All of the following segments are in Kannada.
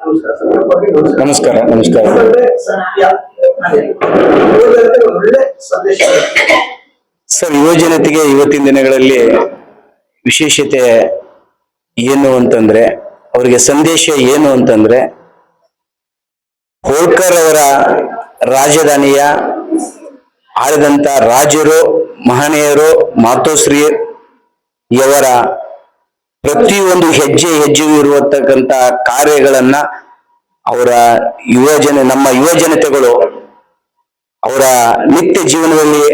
ನಮಸ್ಕಾರ. ನಮಸ್ಕಾರ ಸರ್, ಯುವ ಜನತೆಗೆ ಇವತ್ತಿನ ದಿನಗಳಲ್ಲಿ ವಿಶೇಷತೆ ಏನು ಅಂತಂದ್ರೆ, ಅವರಿಗೆ ಸಂದೇಶ ಏನು ಅಂತಂದ್ರೆ, ಹೋಳ್ಕರ್ ಅವರ ರಾಜಧಾನಿಯ ಆಳಿದಂತ ರಾಜರು, ಮಹನೀಯರು, ಮಾತೋಶ್ರೀಯವರ ಪ್ರತಿಯೊಂದು ಹೆಜ್ಜೆ ಹೆಜ್ಜೆಯೂ ಇರುವತಕ್ಕಂತ ಕಾರ್ಯಗಳನ್ನ ಅವರ ನಮ್ಮ ಯುವ ಜನತೆಗಳು ಅವರ ನಿತ್ಯ ಜೀವನದಲ್ಲಿ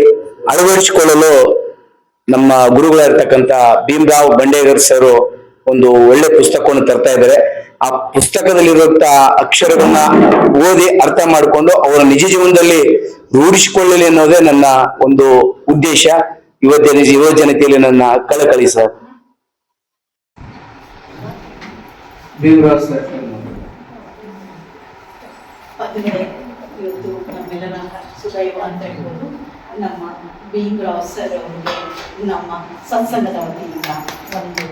ಅಳವಡಿಸಿಕೊಳ್ಳಲು ನಮ್ಮ ಗುರುಗಳಾಗಿರ್ತಕ್ಕಂಥ ಭೀಮರಾವ್ ಬಂಡೇಗರ್ ಸರ್ ಒಂದು ಒಳ್ಳೆ ಪುಸ್ತಕವನ್ನು ತರ್ತಾ ಇದ್ದಾರೆ. ಆ ಪುಸ್ತಕದಲ್ಲಿರುವಂತಹ ಅಕ್ಷರಗಳನ್ನ ಓದಿ ಅರ್ಥ ಮಾಡಿಕೊಂಡು ಅವರ ನಿಜ ಜೀವನದಲ್ಲಿ ರೂಢಿಸಿಕೊಳ್ಳಲಿ ಅನ್ನೋದೇ ನನ್ನ ಒಂದು ಉದ್ದೇಶ. ಯುವ ಜನತೆಯಲ್ಲಿ ನನ್ನ ಕಳಕಳಿ ಸರ್. ಇವತ್ತು ನಮ್ಮೆಲ್ಲರ ಸುದೈವ ಅಂತ ಹೇಳ್ಬೋದು. ನಮ್ಮ ಭೀಮರಾವ್ ಸರ್ ಅವರಿಗೆ ನಮ್ಮ ಸತ್ಸಂಗದ ವತಿಯಿಂದ ಒಂದು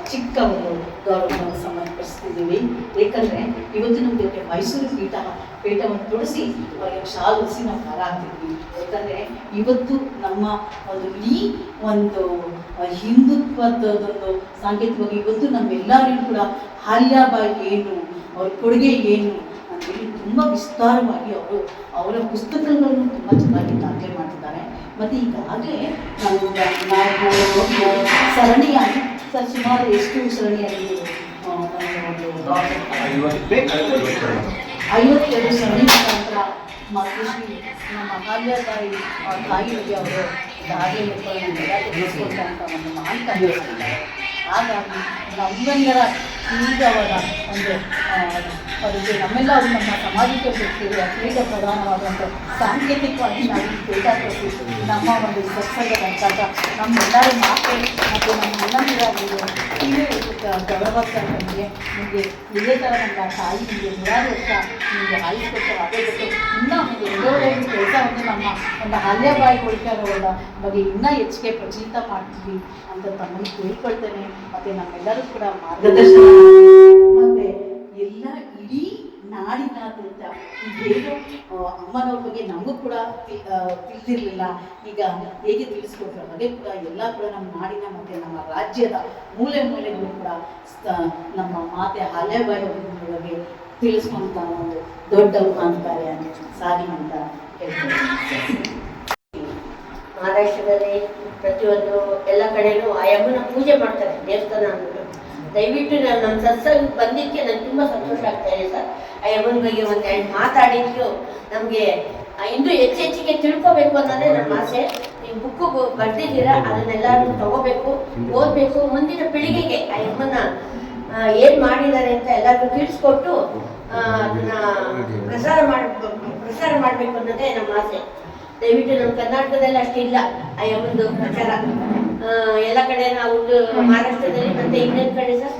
ಚಿಕ್ಕ ಒಂದು ಗೌರವವನ್ನು ಸಮರ್ಪಿಸ್ತಿದ್ದೀವಿ. ಏಕೆಂದರೆ ಇವತ್ತು ನಮಗೆ ಮೈಸೂರು ಪೀಠವನ್ನು ತೊಡಿಸಿ ಅವರಿಗೆ ಶಾಲಿಸಿ ನಾವು ಹಾರ ಹಾಕ್ತಿದ್ವಿ. ಯಾಕಂದರೆ ಇವತ್ತು ನಮ್ಮ ಈ ಒಂದು ಹಿಂದುತ್ವದೊಂದು ಸಾಂಕೇತಿಕವಾಗಿ ಇವತ್ತು ನಮ್ಮೆಲ್ಲರಿಗೂ ಕೂಡ ಅಹಲ್ಯಾಬಾಯಿ ಏನು, ಅವ್ರ ಕೊಡುಗೆ ಏನು ಅಂತೇಳಿ ತುಂಬ ವಿಸ್ತಾರವಾಗಿ ಅವರ ಪುಸ್ತಕಗಳನ್ನು ತುಂಬ ಚೆನ್ನಾಗಿ ದಾಖಲೆ ಮಾಡಿದ್ದಾರೆ. ಮತ್ತು ಈಗಾಗಲೇ ನಾವು ಸರಣಿಯಾಗಿ ಸುಮಾರು ಎಷ್ಟು ಸರಣಿಯಾಗಿ 52 ಸರಣಿ ಮುಖಾಂತರ ಮಾತೃಶ್ರೀ ನಮ್ಮ ಅಹಲ್ಯಾಬಾಯಿ ತಾಯಿಗೆ ಅವರು ದಾಖಲೆ ತಿಳಿಸ್ಕೊಟ್ಟಂಥ ಒಂದು ಮಹಾನ್ ಕಾರ್ಯ ಮಾಡಿದ್ದಾರೆ. ಹಾಗಾಗಿ ನಮ್ಮೆಲ್ಲರ ಈಗ ಅವರ ಒಂದು ಅವರಿಗೆ ನಮ್ಮೆಲ್ಲ ಅದು ನಮ್ಮ ಸಮಾಜಕ್ಕೆ ಅತ್ಯಂತ ಪ್ರಧಾನವಾದಂಥ ಸಾಂಕೇತಿಕವಾಗಿ ನಾವು ಬೇಕಾಗ್ತದೆ. ನಮ್ಮ ಒಂದು ಸತ್ಸಂಗದಂತ ನಮ್ಮೆಲ್ಲರ ಮಾತೆ ಮತ್ತು ನಮ್ಮ ಅಣ್ಣಂದಿರಾಗಿರೋ ಹೀಗೆ ಗೌರವಾಗ್ತಾರೆ. ನಿಮಗೆ ಇದೇ ಥರ ನಮ್ಮ ತಾಯಿ ನಿಮಗೆ 100 ವರ್ಷ ನಿಮಗೆ ಆಯುಷ್ಕೊಟ್ಟು ಅದೇ ಗೊತ್ತು ಇನ್ನೂ ಎಲ್ಲರೇ ಕೆಲಸವನ್ನು ನಮ್ಮ ಒಂದು ಅಹಲ್ಯಾಬಾಯಿ ಹೋಳ್ಕರ್ ಅವರ ಬಗ್ಗೆ ಇನ್ನೂ ಹೆಚ್ಚಿಗೆ ಪ್ರಚಲಿತ ಮಾಡ್ತೀವಿ ಅಂತ ತಮ್ಮಲ್ಲಿ ಕೇಳ್ಕೊಳ್ತೇನೆ. ಮತ್ತು ನಮ್ಮೆಲ್ಲರೂ ಕೂಡ ಮಾರ್ಗದರ್ಶನ ಮತ್ತು ಎಲ್ಲ ಇಡೀ ನಾಡಿನಾದ್ಯಂತ ಈಗೇನು ಅಮ್ಮನವ್ರ ಬಗ್ಗೆ ನಮಗೂ ಕೂಡ ತಿಳಿದಿರಲಿಲ್ಲ. ಈಗ ಹೇಗೆ ತಿಳಿಸ್ಕೊಟ್ರು ಅದೇ ಕೂಡ ಎಲ್ಲ ಕೂಡ ನಮ್ಮ ನಾಡಿನ ಮತ್ತು ನಮ್ಮ ರಾಜ್ಯದ ಮೂಲೆ ಮೂಲೆಗಳು ಕೂಡ ನಮ್ಮ ಮಾತೆ ಅಹಲ್ಯಾಬಾಯಿ ಅವ್ರ ಬಗ್ಗೆ ತಿಳಿಸ್ಕೊಂತ ಒಂದು ದೊಡ್ಡ ಮಹಾನ್ ಕಾರ್ಯ ಸಾಗಿ ಅಂತ ಹೇಳ್ತಾರೆ. ಮಹಾರಾಷ್ಟ್ರದಲ್ಲಿ ಪ್ರತಿಯೊಂದು ಎಲ್ಲ ಕಡೆಯೂ ಆ ಯಮ್ಮನ ಪೂಜೆ ಮಾಡ್ತಾರೆ, ದೇವಸ್ಥಾನ ಅಂದ್ಬಿಟ್ಟು. ದಯವಿಟ್ಟು ನಾನು ನಮ್ಮ ಸತ್ಸಂಗ ಬಂದಿದ್ದಕ್ಕೆ ನನಗೆ ತುಂಬ ಸಂತೋಷ ಆಗ್ತಾ ಇದೆ ಸರ್. ಆ ಯಮ್ಮನ ಬಗ್ಗೆ ಒಂದೆರಡು ಮಾತಾಡಿದ್ದು ನಮಗೆ ಇನ್ನೂ ಹೆಚ್ಚಿಗೆ ತಿಳ್ಕೋಬೇಕು ಅನ್ನೋದೇ ನಮ್ಮ ಆಸೆ. ನೀವು ಬುಕ್ಕು ಬರೆದಿದ್ದೀರಾ, ಅದನ್ನೆಲ್ಲರೂ ತಗೋಬೇಕು, ಓದಬೇಕು. ಮುಂದಿನ ಪೀಳಿಗೆಗೆ ಆ ಯಮ್ಮನ ಏನು ಮಾಡಿದ್ದಾರೆ ಅಂತ ಎಲ್ಲರಿಗೂ ತಿಳಿಸ್ಕೊಟ್ಟು ಅದನ್ನ ಪ್ರಸಾರ ಮಾಡಬೇಕು ಅನ್ನೋದೇ ನಮ್ಮ ಆಸೆ. ದಯವಿಟ್ಟು ನಮ್ಮ ಕರ್ನಾಟಕದಲ್ಲಿ ಅಷ್ಟಿಲ್ಲ ಆ ಯಮ್ಮಂದು ಪ್ರಚಾರ. ಎಲ್ಲ ಕಡೆ ನಾವು ಮಹಾರಾಷ್ಟ್ರದಲ್ಲಿ ಮತ್ತೆ ಇನ್ನೊಂದು ಕಡೆ ಸರ್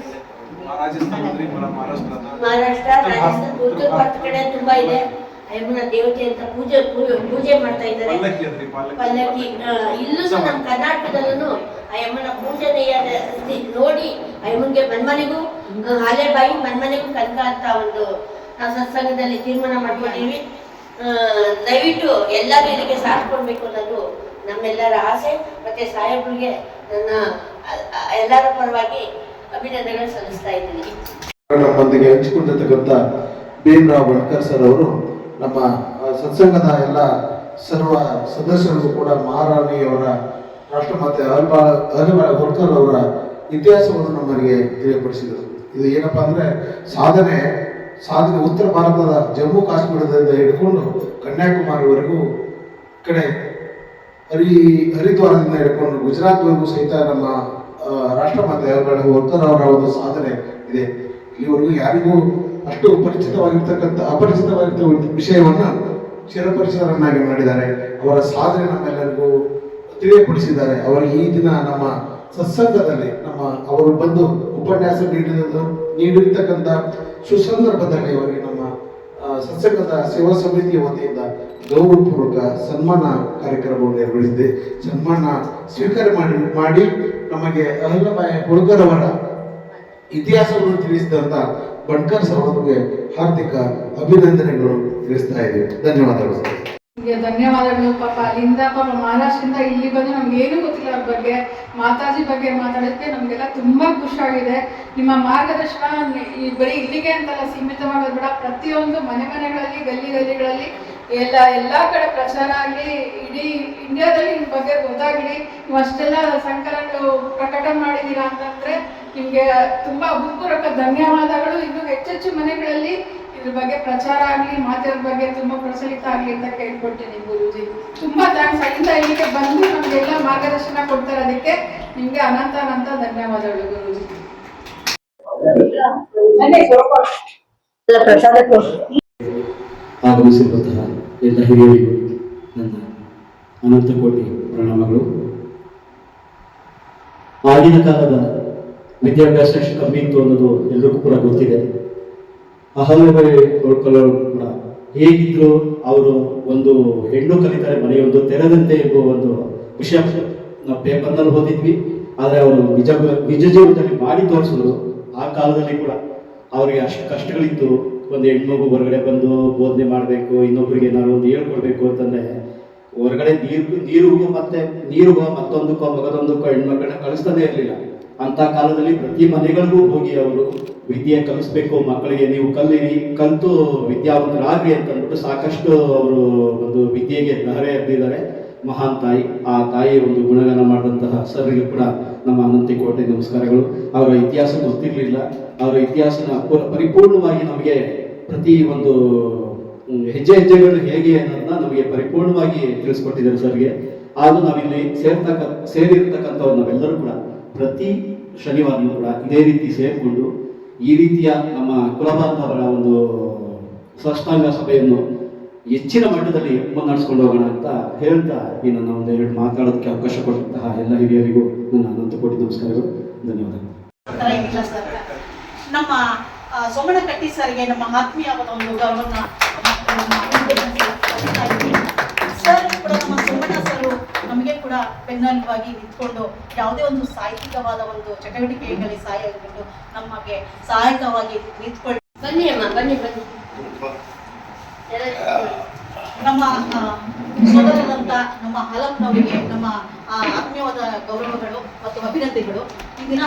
ಮಹಾರಾಷ್ಟ್ರ, ರಾಜಸ್ಥಾನ, ಉತ್ತರ ಭಾರತ ಕಡೆ ತುಂಬಾ ಇದೆ. ಯಮ್ಮನ ದೇವತೆ ಅಂತ ಪೂಜೆ ಮಾಡ್ತಾ ಇದ್ದಾರೆ. ಪಲ್ಲಕ್ಕಿ ಇಲ್ಲೂ ಸಹ ನಮ್ಮ ಕರ್ನಾಟಕದಲ್ಲೂ ಆ ಯಮ್ಮನ ಪೂಜನೆಯ ನೋಡಿ ಆ ಯಮ್ಮನ್ಗೆ ಮನ್ಮನೆಗೂ ಅಹಲ್ಯಾಬಾಯಿ ಮನ್ಮನೆಗೂ ಕನಕ ಅಂತ ಒಂದು ನಾವು ಸತ್ಸಂಗದಲ್ಲಿ ತೀರ್ಮಾನ ಮಾಡ್ಕೊಂಡಿದ್ದೀವಿ. ದಯವಿಟ್ಟು ಎಲ್ಲರೂ ಇದಕ್ಕೆ ಸಾಥ್ ಕೊಡ್ಬೇಕು ಅನ್ನೋದು ನಮ್ಮೆಲ್ಲರ ಆಸೆ. ಮತ್ತೆ ಸಾಹೇಬ್ರಿಗೆ ನನ್ನ ಎಲ್ಲರ ಪರವಾಗಿ ಅಭಿನಂದನೆಗಳು ಸಲ್ಲಿಸ್ತಾ ಇದ್ದೀನಿ. ನಮ್ಮೊಂದಿಗೆ ಹಂಚಿಕೊಂಡಿರ್ತಕ್ಕಂಥ ಭೀಮರಾವ್ ಬಂಡೇಕರ್ ಸರ್ ಅವರು ನಮ್ಮ ಸತ್ಸಂಗದ ಎಲ್ಲ ಸರ್ವ ಸದಸ್ಯರಿಗೂ ಕೂಡ ಮಹಾರಾಣಿಯವರ ರಾಷ್ಟ್ರಮಾತೆ ಅಹಲ್ಯಾಬಾಯಿ ಹೋಳ್ಕರ್ ಅವರ ಇತಿಹಾಸವನ್ನು ನಮಗೆ ತಿಳಿಯಪಡಿಸಿದರು. ಇದು ಏನಪ್ಪಾ ಅಂದ್ರೆ ಸಾಧನೆ ಉತ್ತರ ಭಾರತದ ಜಮ್ಮು ಕಾಶ್ಮೀರದಿಂದ ಹಿಡ್ಕೊಂಡು ಕನ್ಯಾಕುಮಾರಿವರೆಗೂ ಕಡೆ ಹರಿದ್ವಾರದಿಂದ ಹಿಡ್ಕೊಂಡು ಗುಜರಾತ್ವರೆಗೂ ಸಹಿತ ನಮ್ಮ ರಾಷ್ಟ್ರಮಾತೆ ಅಹಲ್ಯಾಬಾಯಿ ಹೋಳ್ಕರ್ ಅವರ ಒಂದು ಸಾಧನೆ ಇದೆ. ಇಲ್ಲಿವರೆಗೂ ಯಾರಿಗೂ ಅಷ್ಟು ಅಪರಿಚಿತವಾಗಿರ್ತಕ್ಕಂಥ ವಿಷಯವನ್ನ ಚಿರಪರಿಚಿತರನ್ನಾಗಿ ಮಾಡಿದ್ದಾರೆ. ಅವರ ಸಾಧನೆ ನಮ್ಮೆಲ್ಲರಿಗೂ ತಿಳಿಯಪಡಿಸಿದ್ದಾರೆ. ಅವರ ಈ ದಿನ ನಮ್ಮ ಸತ್ಸಂಗದಲ್ಲಿ ಅವರು ಬಂದು ಉಪನ್ಯಾಸ ನೀಡಿರ್ತಕ್ಕಂಥ ಸುಸಂದರ್ಭದಲ್ಲಿ ಅವರಿಗೆ ನಮ್ಮ ಸತ್ಸಂಗದ ಸೇವಾ ಸಮಿತಿಯ ವತಿಯಿಂದ ಗೌರವಪೂರ್ವಕ ಸನ್ಮಾನ ಕಾರ್ಯಕ್ರಮವನ್ನು ನಿರ್ವಹಿಸಿದೆ. ಸನ್ಮಾನ ಸ್ವೀಕಾರ ಮಾಡಿ ನಮಗೆ ಅಹಲ್ಯಾಬಾಯಿ ಹೋಳ್ಕರ್ ಅವರ ಇತಿಹಾಸವನ್ನು ತಿಳಿಸಿದಂತ ಬಣ್ಕರ್ ಸರ್ ಅವರಿಗೆ ಹಾರ್ದಿಕ ಅಭಿನಂದನೆಗಳು ತಿಳಿಸ್ತಾ ಇದ್ದೀವಿ. ಧನ್ಯವಾದಗಳು ಸರ್. ನಿಮಗೆ ಧನ್ಯವಾದಗಳು. ಪಾಪ ಅಲ್ಲಿಂದ ಪಾಪ ಮಹಾರಾಷ್ಟ್ರದಿಂದ ಇಲ್ಲಿ ಬಂದು ನಮ್ಗೆ ಏನೂ ಗೊತ್ತಿಲ್ಲ ಅವ್ರ ಬಗ್ಗೆ, ಮಾತಾಜಿ ಬಗ್ಗೆ ಮಾತಾಡೋದಕ್ಕೆ ನಮಗೆಲ್ಲ ತುಂಬ ಖುಷಿಯಾಗಿದೆ. ನಿಮ್ಮ ಮಾರ್ಗದರ್ಶನ ಬರೀ ಇಲ್ಲಿಗೆ ಅಂತಲ್ಲ ಸೀಮಿತವಾಗೋದು ಬೇಡ, ಪ್ರತಿಯೊಂದು ಮನೆಗಳಲ್ಲಿ ಗಲ್ಲಿಗಳಲ್ಲಿ ಎಲ್ಲ ಕಡೆ ಪ್ರಚಾರ ಆಗಲಿ, ಇಡೀ ಇಂಡಿಯಾದಲ್ಲಿ ನಿಮ್ಮ ಬಗ್ಗೆ ಗೊತ್ತಾಗಲಿ. ನೀವು ಅಷ್ಟೆಲ್ಲ ಸಂಕಲನಗಳು ಪ್ರಕಟ ಮಾಡಿದ್ದೀರಾ ಅಂತಂದರೆ ನಿಮಗೆ ತುಂಬ ಹೃತ್ಪೂರ್ವಕ ಧನ್ಯವಾದಗಳು. ಇನ್ನೂ ಹೆಚ್ಚೆಚ್ಚು ಮನೆಗಳಲ್ಲಿ ಇದ್ರ ಬಗ್ಗೆ ಪ್ರಚಾರ ಆಗಲಿ, ಮಾತಿನ ಬಗ್ಗೆ ತುಂಬ ಪ್ರಚಲಿತ ಆಗಲಿ ಅಂತ ಕೇಳ್ಕೊಳ್ತೀನಿ ಗುರೂಜಿ. ತುಂಬ ಥ್ಯಾಂಕ್ಸ್. ಅಲ್ಲಿಂದ ಇಲ್ಲಿಗೆ ಬಂದು ನಮಗೆಲ್ಲ ಮಾರ್ಗದರ್ಶನ ಕೊಡ್ತಾ ಇರೋದಕ್ಕೆ ನಿಮಗೆ ಅನಂತ ಧನ್ಯವಾದಗಳು ಗುರೂಜಿ. ಆಗಮಿಸಿರುವಂತಹ ಎಲ್ಲ ಹಿರಿಯರಿಗೂ ನನ್ನ ಅನಂತ ಕೋಟಿ ಪ್ರಣಾಮಗಳು. ಆಗಿನ ಕಾಲದ ವಿದ್ಯಾಭ್ಯಾಸ ಎಷ್ಟು ಕಮ್ಮಿ ಇತ್ತು ಅನ್ನೋದು ಎಲ್ರಿಗೂ ಕೂಡ ಗೊತ್ತಿದೆ. ಅಹಲ್ಯಬಾಯಿ ಹೋಳ್ಕರ್ ಕೂಡ ಹೇಗಿದ್ರು ಅವರು ಒಂದು ಹೆಣ್ಣು ಕಲಿತಾರೆ ಮನೆಯೊಂದು ತೆರೆದಂತೆ ಎಂಬುವ ಒಂದು ವಿಷಯ ನಾವು ಪೇಪರ್ನಲ್ಲಿ ಓದಿದ್ವಿ. ಆದರೆ ಅವರು ನಿಜ ಜೀವನದಲ್ಲಿ ಮಾಡಿ ತೋರಿಸಿದ್ರು. ಆ ಕಾಲದಲ್ಲಿ ಕೂಡ ಅವರಿಗೆ ಅಷ್ಟು ಕಷ್ಟಗಳಿತ್ತು. ಒಂದು ಹೆಣ್ಮಗು ಹೊರಗಡೆ ಬಂದು ಬೋಧನೆ ಮಾಡಬೇಕು, ಇನ್ನೊಬ್ಬರಿಗೆ ಏನಾದ್ರು ಒಂದು ಹೇಳ್ಕೊಡ್ಬೇಕು ಅಂತಂದರೆ ಹೊರಗಡೆ ನೀರಿಗೂ ಮತ್ತೊಂದಕ್ಕೋ ಮಗದೊಂದಕ್ಕೋ ಹೆಣ್ಮಕ್ಳನ್ನ ಕಳಿಸ್ತಾನೆ ಇರಲಿಲ್ಲ. ಅಂಥ ಕಾಲದಲ್ಲಿ ಪ್ರತಿ ಮನೆಗಳಿಗೂ ಹೋಗಿ ಅವರು ವಿದ್ಯೆ ಕಲಿಸ್ಬೇಕು, ಮಕ್ಕಳಿಗೆ ನೀವು ಕಲಿತು ವಿದ್ಯಾವಂತರಾಗ್ರಿ ಅಂತಂದ್ಬಿಟ್ಟು ಸಾಕಷ್ಟು ಅವರು ಒಂದು ವಿದ್ಯೆಗೆ ಧಾರೆ ಎರೆದಿದ್ದಾರೆ. ಮಹಾನ್ ತಾಯಿ, ಆ ತಾಯಿಯ ಒಂದು ಗುಣಗಾನ ಮಾಡಿದಂತಹ ಸರ್ಗೆ ಕೂಡ ನಮ್ಮ ಅನಂತ ಕೋಟಿ ನಮಸ್ಕಾರಗಳು. ಅವರ ಇತಿಹಾಸ ಗೊತ್ತಿರಲಿಲ್ಲ. ಅವರ ಇತಿಹಾಸನ ಪರಿಪೂರ್ಣವಾಗಿ ನಮಗೆ ಪ್ರತಿ ಒಂದು ಹೆಜ್ಜೆಗಳು ಹೇಗೆ ಅನ್ನೋದನ್ನ ನಮಗೆ ಪರಿಪೂರ್ಣವಾಗಿ ತಿಳಿಸ್ಕೊಟ್ಟಿದ್ದಾರೆ ಸರ್ಗೆ. ಹಾಗೂ ನಾವಿಲ್ಲಿ ಸೇರಿರ್ತಕ್ಕಂಥವ್ರು ನಾವೆಲ್ಲರೂ ಕೂಡ ಪ್ರತಿ ಶನಿವಾರನೂ ಕೂಡ ಇದೇ ರೀತಿ ಸೇರಿಕೊಂಡು ಈ ರೀತಿಯ ನಮ್ಮ ಕುಲಬಾಂಧವರ ಒಂದು ಸಾಷ್ಟಾಂಗ ಸಭೆಯನ್ನು ಹೆಚ್ಚಿನ ಮಟ್ಟದಲ್ಲಿ ಮುನ್ನಡೆಸ್ಕೊಂಡು ಹೋಗೋಣ ಅಂತ ಹೇಳ್ತಾ ಈ ನನ್ನ ಒಂದು ಎರಡು ಮಾತಾಡೋದಕ್ಕೆ ಅವಕಾಶ ಕೊಟ್ಟಂತಹ ಎಲ್ಲ ಹಿರಿಯರಿಗೂ ನನ್ನ ಅನಂತ ಕೋಟಿ ನಮಸ್ಕಾರಗಳು, ಧನ್ಯವಾದಗಳು. ನಮ್ಮ ಸೋಮಣ್ಣ ಕಟ್ಟಿ ಸರ್ಗೆ ನಮ್ಮ ಆತ್ಮೀಯವಾದ ಒಂದು ಗೌರವನ ಸರ್ ಕೂಡ ನಮ್ಮ ಸೋಮಣ್ಣ ಸರ್ ನಮಗೆ ಕೂಡ ಬೆನ್ನೆಲುಬಾಗಿ ನಿಂತ್ಕೊಂಡು ಯಾವುದೇ ಒಂದು ಸಾಹಿತ್ಯಿಕವಾದ ಒಂದು ಚಟುವಟಿಕೆಗಳಲ್ಲಿ ಸಹಾಯಗೊಂಡು ನಮಗೆ ಸಹಾಯಕವಾಗಿ ನಿಂತ್ಕೊಂಡು ಬನ್ನಿ ಅಮ್ಮ, ಬನ್ನಿ. ನಮ್ಮ ಸೋದರರಂತ ನಮ್ಮ ಹಾಲಪ್ಪನವರಿಗೆ ನಮ್ಮ ಆತ್ಮೀಯವಾದ ಗೌರವಗಳು ಮತ್ತು ಅಭಿನಂದನೆಗಳು. ಈ ದಿನ